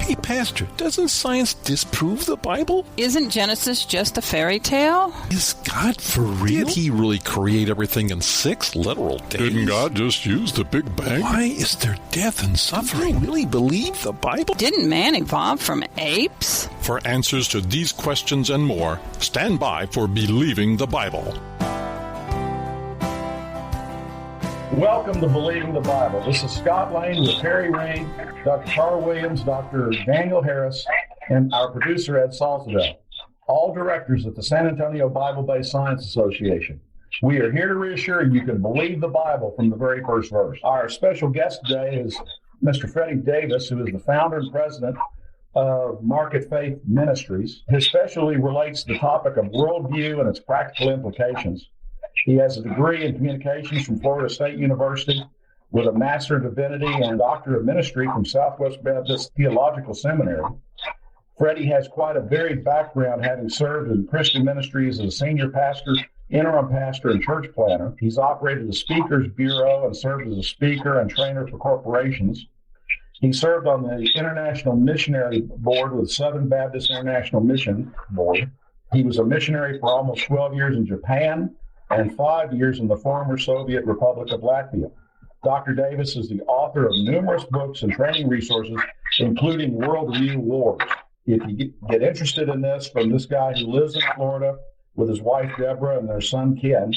Hey, Pastor, doesn't science disprove the Bible? Isn't Genesis just a fairy tale? Is God for real? Did he really create everything in 6 literal days? Didn't God just use the Big Bang? Why is there death and suffering? Do you really believe the Bible? Didn't man evolve from apes? For answers to these questions and more, stand by for Believing the Bible. Welcome to Believing the Bible. This is Scott Lane with Perry Rain, Dr. Carl Williams, Dr. Daniel Harris, and our producer, Ed Salzadell, all directors at the San Antonio Bible-Based Science Association. We are here to reassure you can believe the Bible from the very first verse. Our special guest today is Mr. Freddie Davis, who is the founder and president of Market Faith Ministries. His specialty relates to the topic of worldview and its practical implications. He has a degree in communications from Florida State University with a Master in Divinity and Doctor of Ministry from Southwest Baptist Theological Seminary. Freddie has quite a varied background, having served in Christian ministries as a senior pastor, interim pastor, and church planner. He's operated a speakers bureau and served as a speaker and trainer for corporations. He served on the International Missionary Board with Southern Baptist International Mission Board. He was a missionary for almost 12 years in Japan and 5 years in the former Soviet Republic of Latvia. Dr. Davis is the author of numerous books and training resources, including Worldview Wars. If you get interested in this from this guy who lives in Florida with his wife, Deborah, and their son, Ken,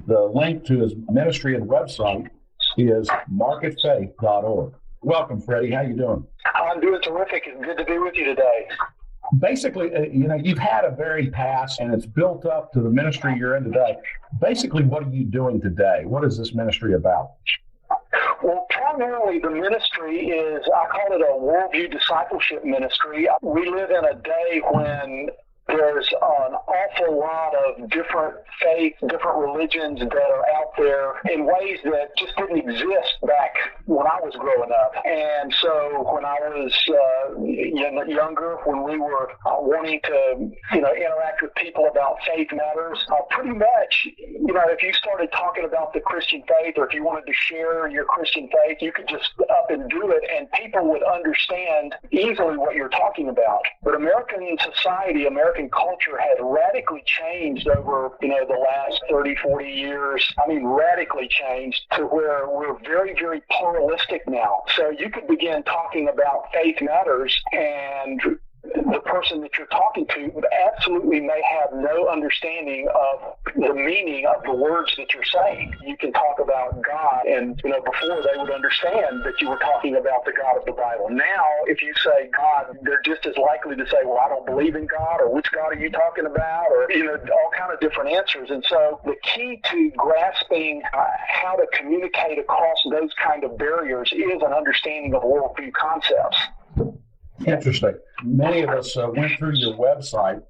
the link to his ministry and website is marketfaith.org. Welcome, Freddie. How you doing? I'm doing terrific. It's good to be with you today. Basically, you've had a varied past, and it's built up to the ministry you're in today. Basically, what are you doing today? What is this ministry about? Well, primarily the ministry is, I call it a worldview discipleship ministry. We live in a day when there's an awful lot of different faiths, different religions that are out there in ways that just didn't exist back when I was growing up. And so when I was younger, when we were wanting to, interact with people about faith matters, pretty much, if you started talking about the Christian faith or if you wanted to share your Christian faith, you could just up and do it and people would understand easily what you're talking about. But American society, American culture has radically changed over, the last 30, 40 years. I mean, radically changed to where we're very, very pluralistic now. So you could begin talking about faith matters and the person that you're talking to absolutely may have no understanding of the meaning of the words that you're saying. You can talk about God, and before they would understand that you were talking about the God of the Bible. Now, if you say God, they're just as likely to say, well, I don't believe in God, or which God are you talking about, or all kind of different answers. And so the key to grasping how to communicate across those kind of barriers is an understanding of worldview concepts. Interesting. Many of us went through your website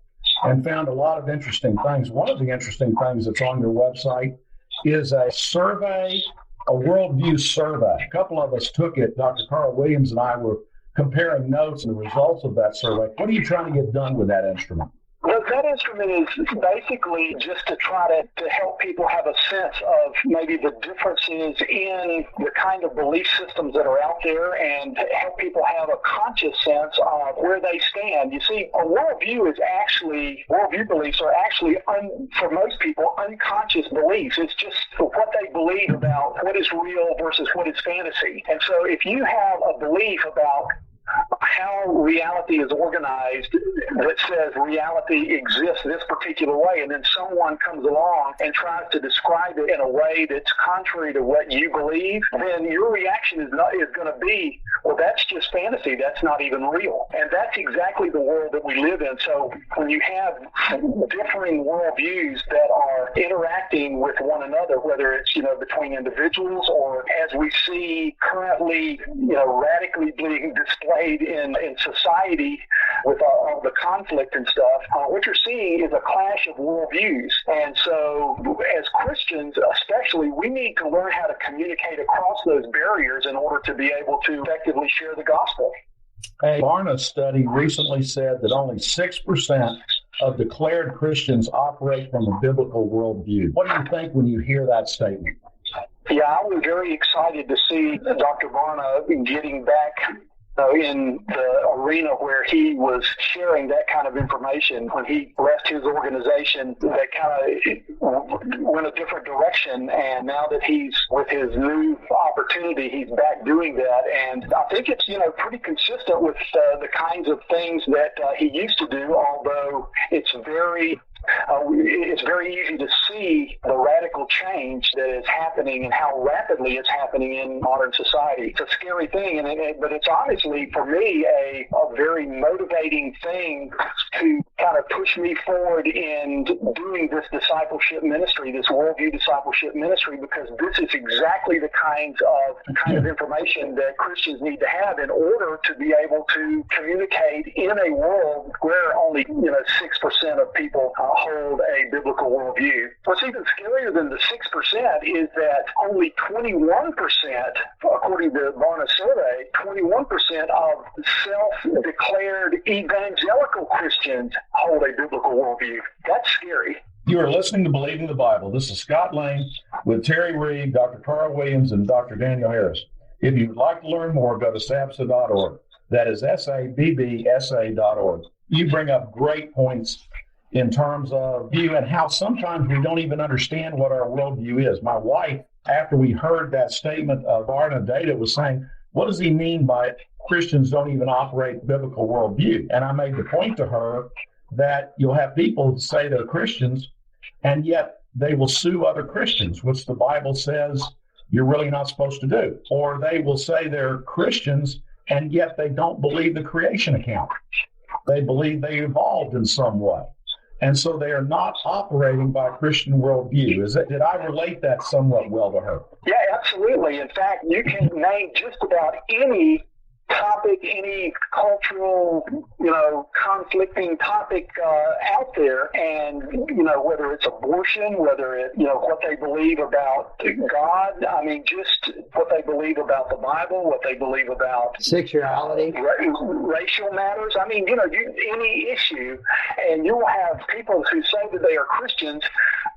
and found a lot of interesting things. One of the interesting things that's on your website is a survey, a worldview survey. A couple of us took it. Dr. Carl Williams and I were comparing notes and the results of that survey. What are you trying to get done with that instrument? Well, that instrument is basically just to try to help people have a sense of maybe the differences in the kind of belief systems that are out there and help people have a conscious sense of where they stand. You see, a worldview beliefs are actually, for most people, unconscious beliefs. It's just what they believe about what is real versus what is fantasy. And so if you have a belief about how reality is organized that says reality exists this particular way, and then someone comes along and tries to describe it in a way that's contrary to what you believe, then your reaction is going to be, well, that's just fantasy. That's not even real. And that's exactly the world that we live in. So when you have differing worldviews that are interacting with one another, whether it's, between individuals or as we see currently, radically being displayed in society with all the conflict and stuff, what you're seeing is a clash of worldviews. And so as Christians, especially, we need to learn how to communicate across those barriers in order to be able to effectively share the gospel. A Barna study recently said that only 6% of declared Christians operate from a biblical worldview. What do you think when you hear that statement? Yeah, I was very excited to see Dr. Barna getting back in the arena where he was sharing that kind of information. When he left his organization, that kind of went a different direction, and now that he's with his new opportunity, he's back doing that. And I think it's pretty consistent with the kinds of things that he used to do, although it's very easy to see the radical change that is happening and how rapidly it's happening in modern society. It's a scary thing, but it's honestly, for me, a very motivating thing to kind of push me forward in doing this discipleship ministry, this worldview discipleship ministry, because this is exactly the kind of information that Christians need to have in order to be able to communicate in a world where only 6% of people hold a biblical worldview. What's even scarier than the 6% is that only 21%, according to the Barna survey, 21% of self-declared evangelical Christians hold a biblical worldview. That's scary. You are listening to Believing the Bible. This is Scott Lane with Terry Reed, Dr. Carl Williams, and Dr. Daniel Harris. If you'd like to learn more, go to sabsa.org. That is SABBSA.org. You bring up great points in terms of view and how sometimes we don't even understand what our worldview is. My wife, after we heard that statement of Barna data, was saying, what does he mean by Christians don't even operate biblical worldview? And I made the point to her that you'll have people say they're Christians, and yet they will sue other Christians, which the Bible says you're really not supposed to do. Or they will say they're Christians, and yet they don't believe the creation account. They believe they evolved in some way. And so they are not operating by Christian worldview. Did I relate that somewhat well to her? Yeah, absolutely. In fact, you can name just about any topic, any cultural, conflicting topic out there, and whether it's abortion, whether it, what they believe about God, just what they believe about the Bible, what they believe about sexuality, racial matters. Any issue, and you'll have people who say that they are Christians,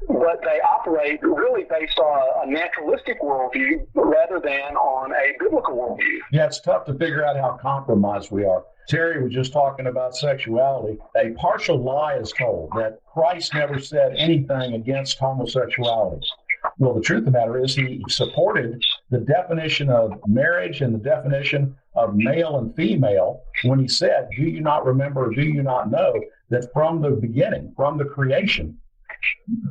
but they operate really based on a naturalistic worldview rather than on a biblical worldview. Yeah, it's tough to figure out how compromised we are. Terry was just talking about sexuality. A partial lie is told that Christ never said anything against homosexuality. Well, the truth of the matter is he supported the definition of marriage and the definition of male and female when he said, do you not remember, do you not know that from the beginning, from the creation,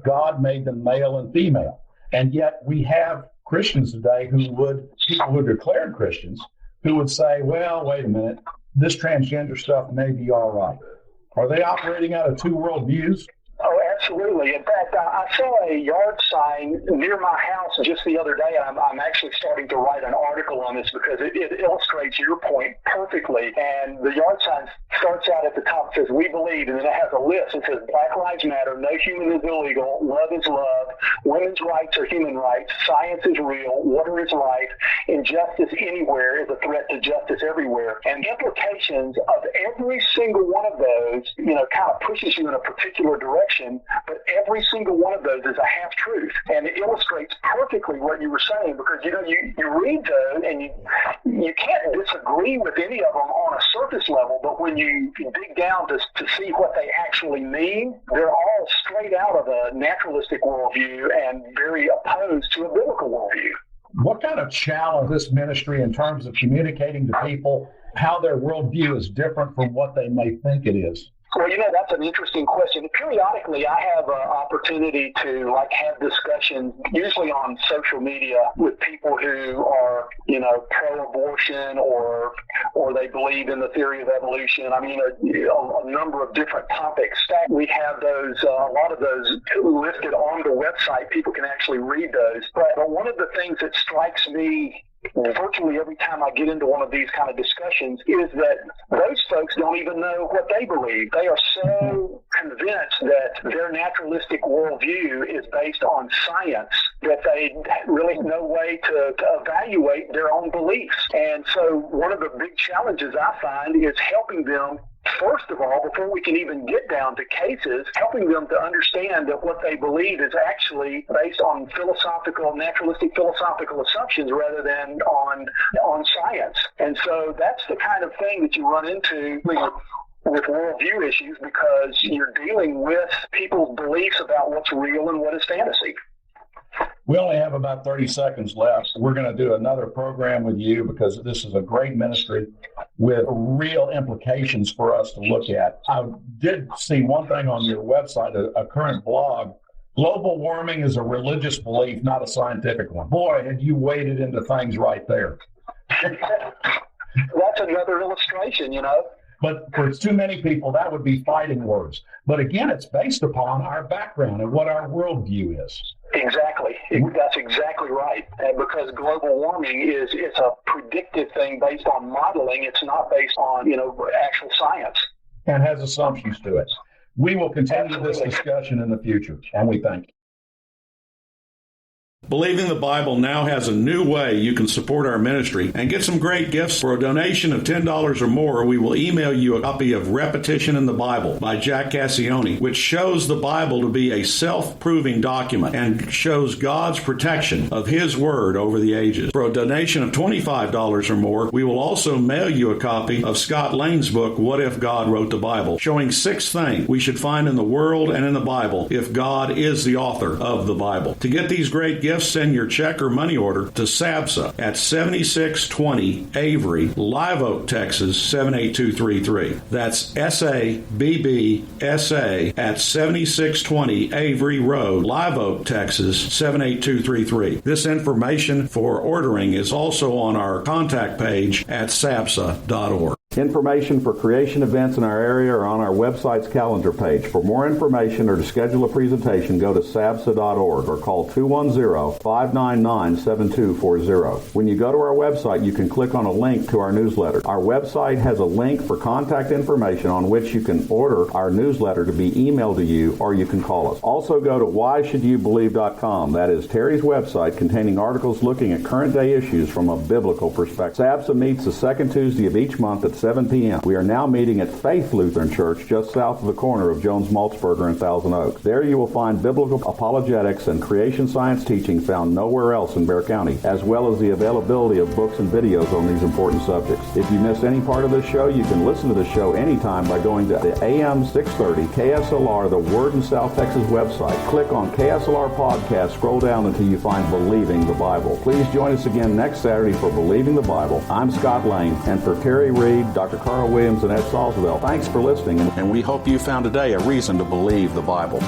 God made them male and female? And yet we have Christians today people who declared Christians, who would say, well, wait a minute, this transgender stuff may be all right. Are they operating out of two worldviews? Oh, absolutely. In fact, I saw a yard sign near my house just the other day. I'm actually starting to write an article on this because it illustrates your point perfectly. And the yard sign starts out at the top, says, we believe, and then it has a list. It says, Black Lives Matter, no human is illegal, love is love, women's rights are human rights, science is real, water is life, injustice anywhere is a threat to justice everywhere. And implications of every single one of those, kind of pushes you in a particular direction, but every single one of those is a half-truth. And it illustrates perfectly what you were saying, because, you read those and you can't disagree with any of them on a surface level, but when you dig down to see what they actually mean, they're all straight out of a naturalistic worldview and very opposed to a biblical worldview. What kind of challenge this ministry in terms of communicating to people how their worldview is different from what they may think it is? Well, that's an interesting question. Periodically, I have an opportunity to have discussions, usually on social media, with people who are, pro-abortion or they believe in the theory of evolution. A number of different topics. We have those, a lot of those listed on the website. People can actually read those. But one of the things that strikes me virtually every time I get into one of these kind of discussions is that those folks don't even know what they believe. They are so convinced that their naturalistic worldview is based on science that they really no way to evaluate their own beliefs. And so one of the big challenges I find is helping them first of all, before we can even get down to cases, helping them to understand that what they believe is actually based on naturalistic philosophical assumptions rather than on science. And so that's the kind of thing that you run into with worldview issues, because you're dealing with people's beliefs about what's real and what is fantasy. We only have about 30 seconds left. We're going to do another program with you because this is a great ministry with real implications for us to look at. I did see one thing on your website, a current blog. Global warming is a religious belief, not a scientific one. Boy, had you waded into things right there. That's another illustration, But for too many people, that would be fighting words. But again, it's based upon our background and what our worldview is. Exactly. That's exactly right. And because global warming it's a predictive thing based on modeling, it's not based on, actual science. And has assumptions to it. We will continue this discussion in the future, and we thank you. Believing the Bible now has a new way you can support our ministry and get some great gifts. For a donation of $10 or more, we will email you a copy of Repetition in the Bible by Jack Cassione, which shows the Bible to be a self-proving document and shows God's protection of His Word over the ages. For a donation of $25 or more, we will also mail you a copy of Scott Lane's book, What If God Wrote the Bible, showing 6 things we should find in the world and in the Bible if God is the author of the Bible. To get these great gifts, send your check or money order to SABSA at 7620 Avery, Live Oak, Texas 78233. That's SABBSA at 7620 Avery Road, Live Oak, Texas 78233. This information for ordering is also on our contact page at sabsa.org. Information for creation events in our area are on our website's calendar page. For more information or to schedule a presentation, go to sabsa.org or call 210-599-7240. When you go to our website, you can click on a link to our newsletter. Our website has a link for contact information on which you can order our newsletter to be emailed to you, or you can call us. Also go to whyshouldyoubelieve.com. That is Terry's website containing articles looking at current day issues from a biblical perspective. SABSA meets the second Tuesday of each month at 7 p.m. We are now meeting at Faith Lutheran Church just south of the corner of Jones Maltzberger and Thousand Oaks. There you will find biblical apologetics and creation science teaching found nowhere else in Bexar County, as well as the availability of books and videos on these important subjects. If you miss any part of this show, you can listen to the show anytime by going to the AM 630 KSLR, the Word in South Texas website. Click on KSLR Podcast, scroll down until you find Believing the Bible. Please join us again next Saturday for Believing the Bible. I'm Scott Lane, and for Terry Reed, Dr. Carl Williams, and Ed Salzwell, thanks for listening, and we hope you found today a reason to believe the Bible.